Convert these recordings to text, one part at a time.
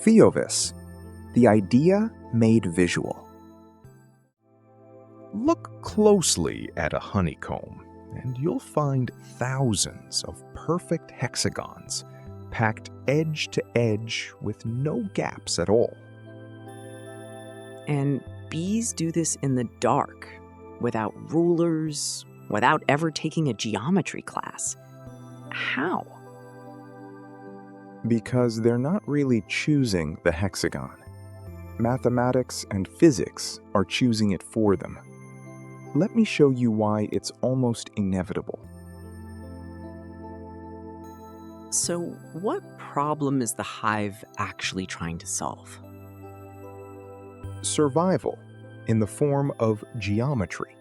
Theovis, the idea made visual. Look closely at a honeycomb, and you'll find thousands of perfect hexagons, packed edge to edge with no gaps at all. And bees do this in the dark, without rulers, without ever taking a geometry class. How? Because they're not really choosing the hexagon. Mathematics and physics are choosing it for them. Let me show you why it's almost inevitable. So, what problem is the hive actually trying to solve? Survival in the form of geometry.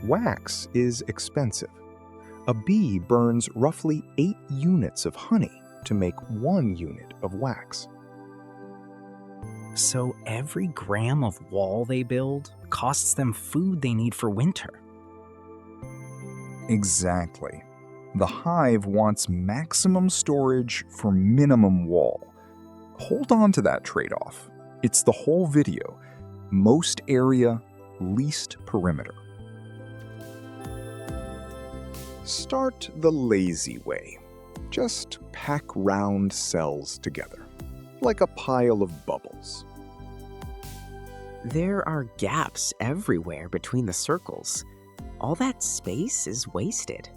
Wax is expensive. A bee burns roughly 8 units of honey to make 1 unit of wax. So every gram of wall they build costs them food they need for winter. Exactly. The hive wants maximum storage for minimum wall. Hold on to that trade-off. It's the whole video. Most area, least perimeter. Start the lazy way. Just pack round cells together, like a pile of bubbles. There are gaps everywhere between the circles. All that space is wasted.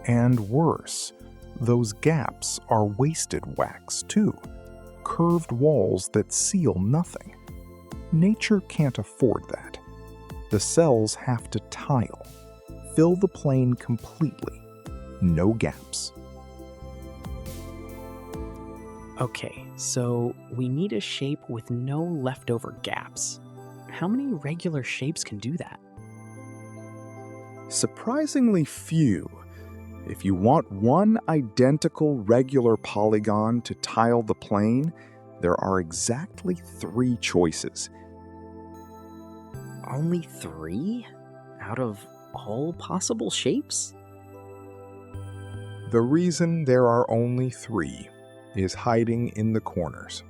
And worse, those gaps are wasted wax too. Curved walls that seal nothing. Nature can't afford that. The cells have to tile. Fill the plane completely. No gaps. Okay, so we need a shape with no leftover gaps. How many regular shapes can do that? Surprisingly few. If you want one identical regular polygon to tile the plane, there are exactly 3 choices. Only 3? Out of all possible shapes? The reason there are only 3 is hiding in the corners.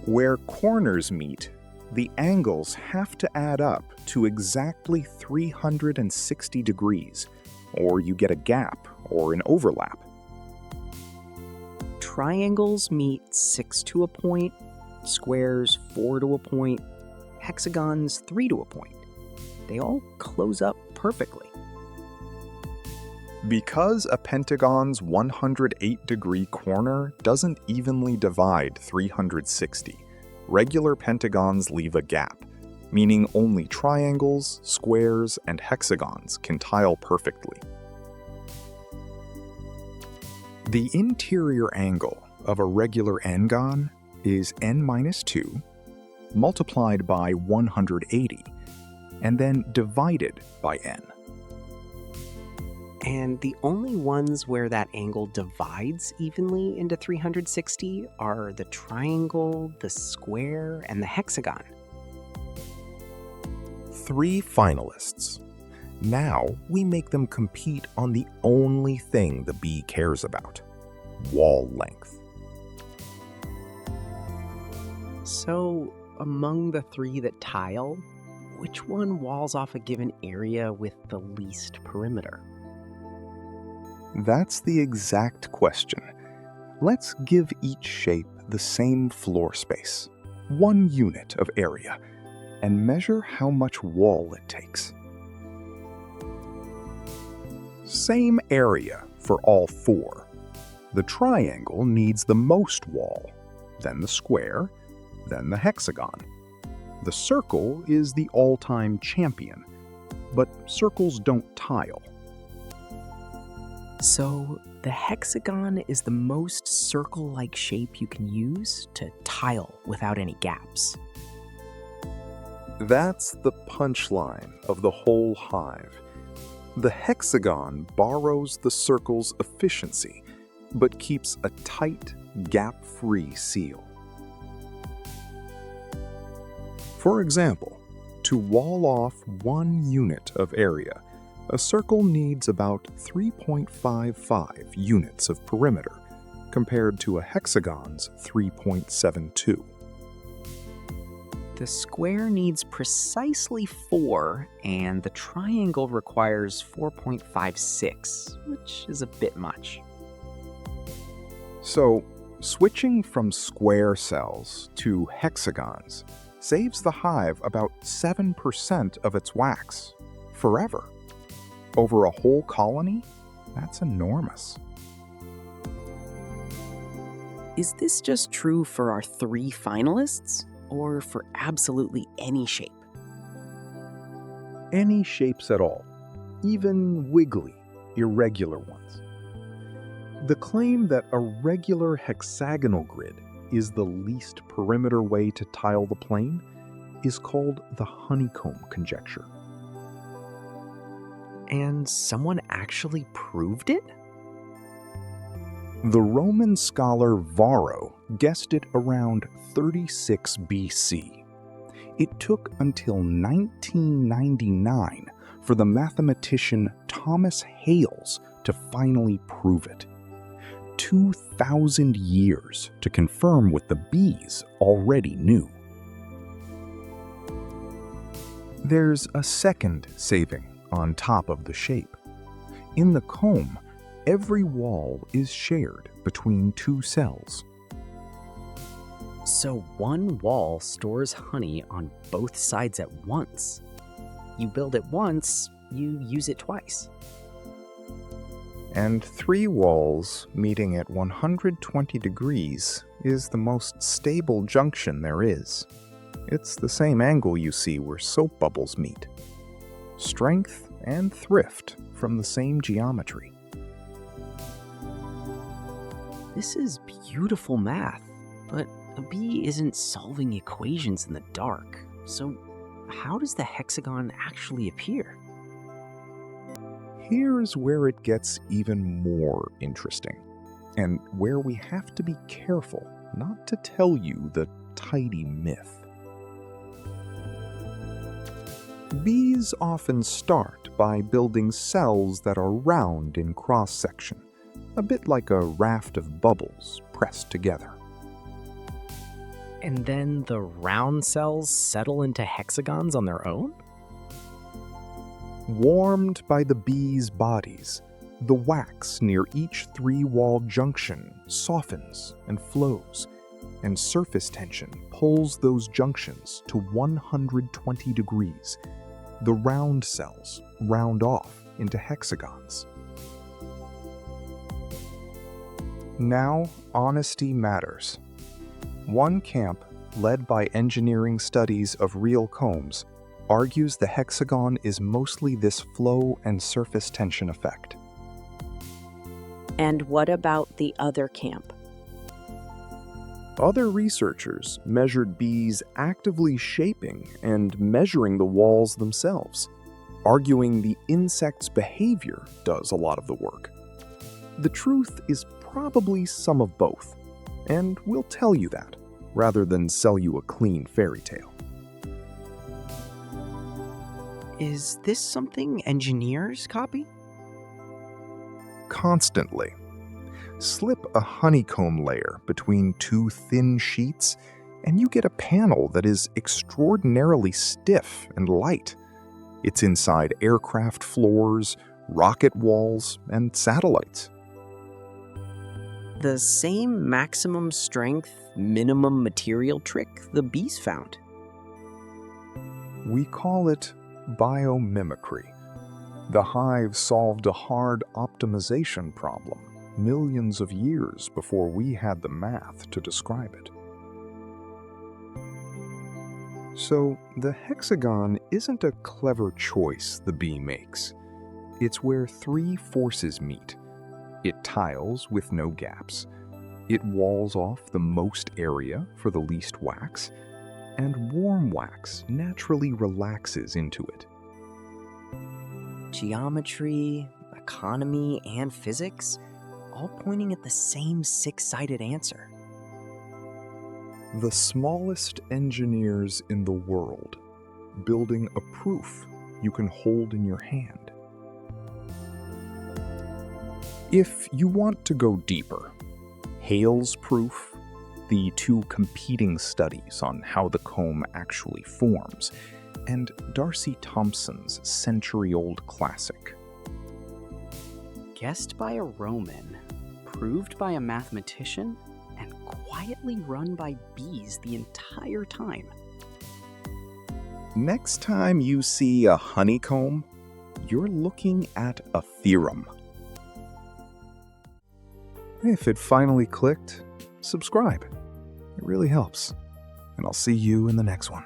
Where corners meet, the angles have to add up to exactly 360 degrees, or you get a gap or an overlap. Triangles meet 6 to a point, squares 4 to a point, hexagons 3 to a point. They all close up perfectly. Because a pentagon's 108-degree corner doesn't evenly divide 360, regular pentagons leave a gap, meaning only triangles, squares, and hexagons can tile perfectly. The interior angle of a regular n-gon is n-2 multiplied by 180, and then divided by n. And the only ones where that angle divides evenly into 360 are the triangle, the square, and the hexagon. 3 finalists. Now we make them compete on the only thing the bee cares about: wall length. So, among the 3 that tile, which one walls off a given area with the least perimeter? That's the exact question. Let's give each shape the same floor space, 1 unit of area, and measure how much wall it takes. Same area for all 4. The triangle needs the most wall, then the square, then the hexagon. The circle is the all-time champion, but circles don't tile. So, the hexagon is the most circle-like shape you can use to tile without any gaps. That's the punchline of the whole hive. The hexagon borrows the circle's efficiency, but keeps a tight, gap-free seal. For example, to wall off 1 unit of area, a circle needs about 3.55 units of perimeter compared to a hexagon's 3.72. The square needs precisely 4, and the triangle requires 4.56, which is a bit much. So, switching from square cells to hexagons saves the hive about 7% of its wax, forever. Over a whole colony? That's enormous. Is this just true for our 3 finalists, or for absolutely any shape? Any shapes at all, even wiggly, irregular ones. The claim that a regular hexagonal grid is the least perimeter way to tile the plane is called the Honeycomb Conjecture. And someone actually proved it? The Roman scholar Varro guessed it around 36 BC. It took until 1999 for the mathematician Thomas Hales to finally prove it. 2,000 years to confirm what the bees already knew. There's a second saving on top of the shape. In the comb, every wall is shared between 2 cells. So one wall stores honey on both sides at once. You build it once, you use it twice. And 3 walls meeting at 120 degrees is the most stable junction there is. It's the same angle you see where soap bubbles meet. Strength and thrift from the same geometry. This is beautiful math, but a bee isn't solving equations in the dark. So how does the hexagon actually appear? Here's where it gets even more interesting, and where we have to be careful not to tell you the tidy myth. Bees often start by building cells that are round in cross-section, a bit like a raft of bubbles pressed together. And then the round cells settle into hexagons on their own? Warmed by the bees' bodies, the wax near each 3-wall junction softens and flows, and surface tension pulls those junctions to 120 degrees. The round cells round off into hexagons. Now, honesty matters. One camp, led by engineering studies of real combs, argues the hexagon is mostly this flow and surface tension effect. And what about the other camp? Other researchers measured bees actively shaping and measuring the walls themselves, arguing the insect's behavior does a lot of the work. The truth is probably some of both, and we'll tell you that, rather than sell you a clean fairy tale. Is this something engineers copy? Constantly. Slip a honeycomb layer between 2 thin sheets, and you get a panel that is extraordinarily stiff and light. It's inside aircraft floors, rocket walls, and satellites. The same maximum strength, minimum material trick the bees found. We call it biomimicry. The hive solved a hard optimization problem millions of years before we had the math to describe it. So, the hexagon isn't a clever choice the bee makes. It's where 3 forces meet. It tiles with no gaps. It walls off the most area for the least wax, and warm wax naturally relaxes into it. Geometry, economy, and physics, all pointing at the same 6-sided answer. The smallest engineers in the world, building a proof you can hold in your hand. If you want to go deeper, Hale's proof, the two competing studies on how the comb actually forms, and Darcy Thompson's century-old classic. Guessed by a Roman, proved by a mathematician, and quietly run by bees the entire time. Next time you see a honeycomb, you're looking at a theorem. If it finally clicked, subscribe. It really helps. And I'll see you in the next one.